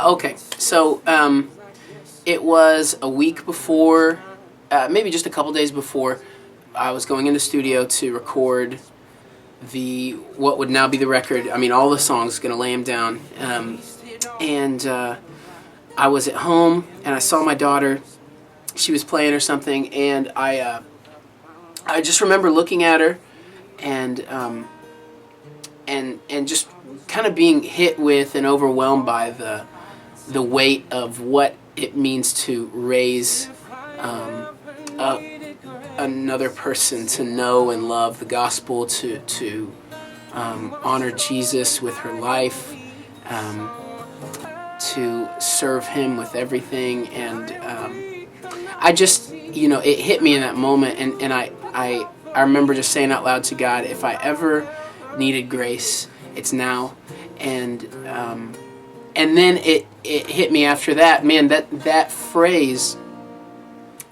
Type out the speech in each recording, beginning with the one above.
Okay, so it was a week before, maybe just a couple days before, I was going in the studio to record what would now be the record. I mean, all the songs, going to lay them down. And I was at home, and I saw my daughter. She was playing or something, and I just remember looking at her, and just kind of being hit with and overwhelmed by the weight of what it means to raise another person to know and love the gospel, to honor Jesus with her life, to serve him with everything. And I just, it hit me in that moment, and I remember just saying out loud to God, if I ever needed grace, it's now. And then it hit me after that, man, that phrase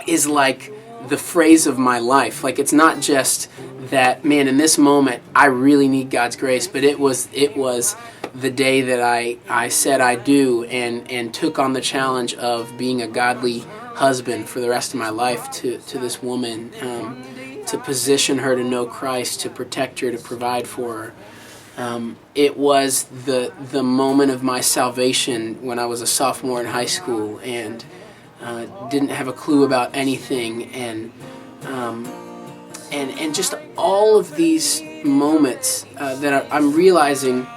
is like the phrase of my life. Like, it's not just that, man, in this moment I really need God's grace, but it was the day that I said I do, and took on the challenge of being a godly husband for the rest of my life to this woman, to position her to know Christ, to protect her, to provide for her. It was the moment of my salvation when I was a sophomore in high school, and didn't have a clue about anything, and just all of these moments that I'm realizing,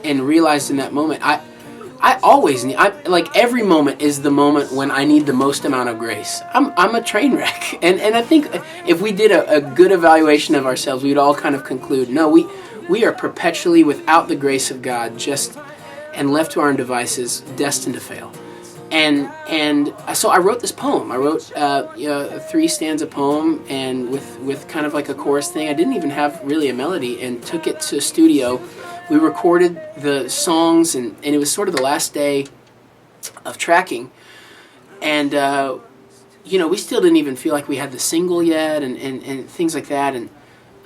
and realized in that moment. I always need, like, every moment is the moment when I need the most amount of grace. I'm a train wreck, and I think if we did a good evaluation of ourselves, we'd all kind of conclude, no, we are perpetually without the grace of God, and left to our own devices, destined to fail. And so I wrote this poem. I wrote a 3-stanza poem, and with kind of like a chorus thing. I didn't even have really a melody, and took it to a studio. We recorded the songs, and it was sort of the last day of tracking. And we still didn't even feel like we had the single yet, and things like that. And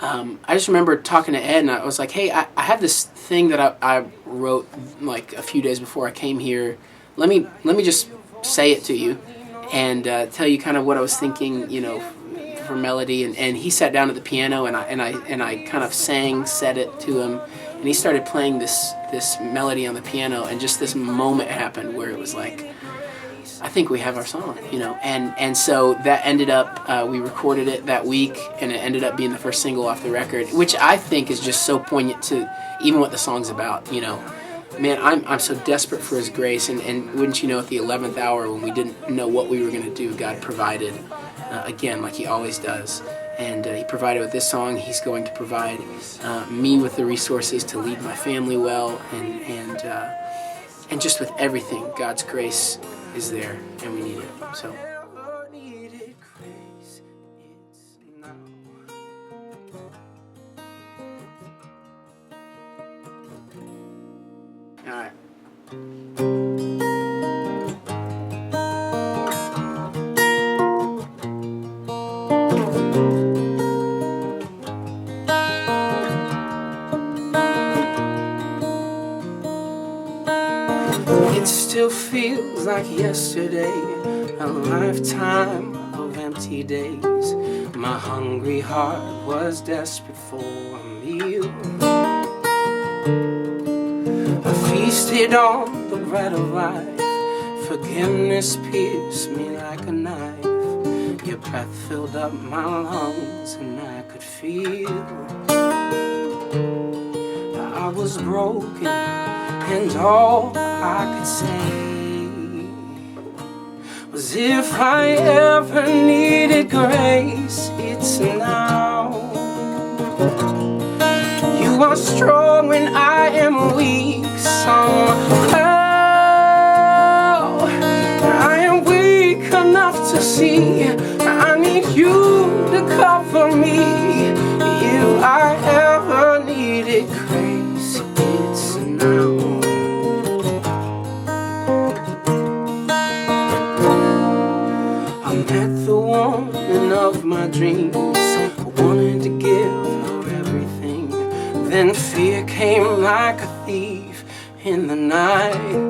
I just remember talking to Ed, and I was like, hey, I have this thing that I wrote like a few days before I came here. Let me just say it to you, and tell you kind of what I was thinking, for melody. And he sat down at the piano, and I kind of said it to him, and he started playing this melody on the piano, and just this moment happened where it was like, I think we have our song, and so that ended up, we recorded it that week, and it ended up being the first single off the record, which I think is just so poignant to even what the song's about. Man, I'm so desperate for his grace, and wouldn't you know, at the 11th hour, when we didn't know what we were going to do, God provided, again, like he always does. And he provided with this song. He's going to provide me with the resources to lead my family well, and just with everything, God's grace is there, and we need it. So. All right. It still feels like yesterday, a lifetime of empty days. My hungry heart was desperate for a meal. I feasted on the bread of life. Forgiveness pierced me like a knife. Your breath filled up my lungs, and I could feel I was broken, and all I could say was, if I ever needed grace, it's now. You are strong when I am weak somehow. I am weak enough to see I need you to cover me. If I ever needed grace, it's now. dreams. I wanted to give her everything. Then fear came like a thief in the night.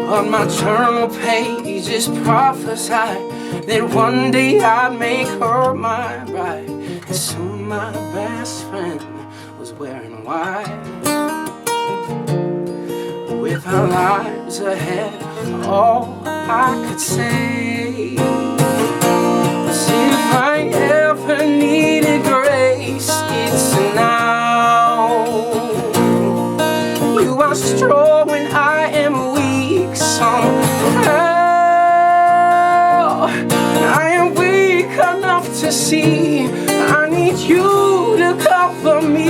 But my journal pages prophesied that one day I'd make her my bride. And soon my best friend was wearing white. With our lives ahead, all I could say was, if I ever needed grace, it's now. You are strong when I am weak somehow. I am weak enough to see I need you to cover me.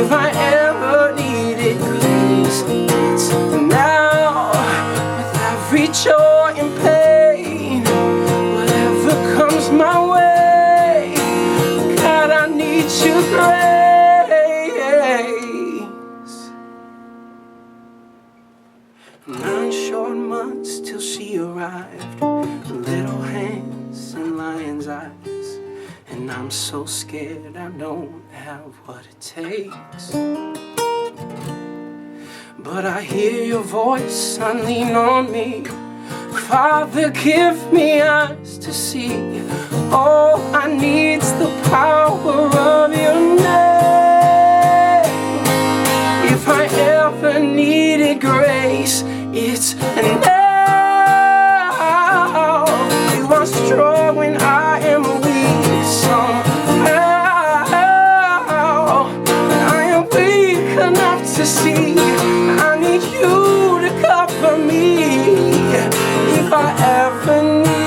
If I ever needed grace, it's now. With every joy and pain, whatever comes my way, God, I need your grace. 9 short months till she arrived, little hands and lion's eyes, and I'm so scared I don't have what it takes. But I hear your voice, son, lean on me. Father, give me eyes to see. All I need's the power of your name. If I ever needed grace, it's now. You are strong when I am weak somehow. I am weak enough to see I need you to cover me. If I ever need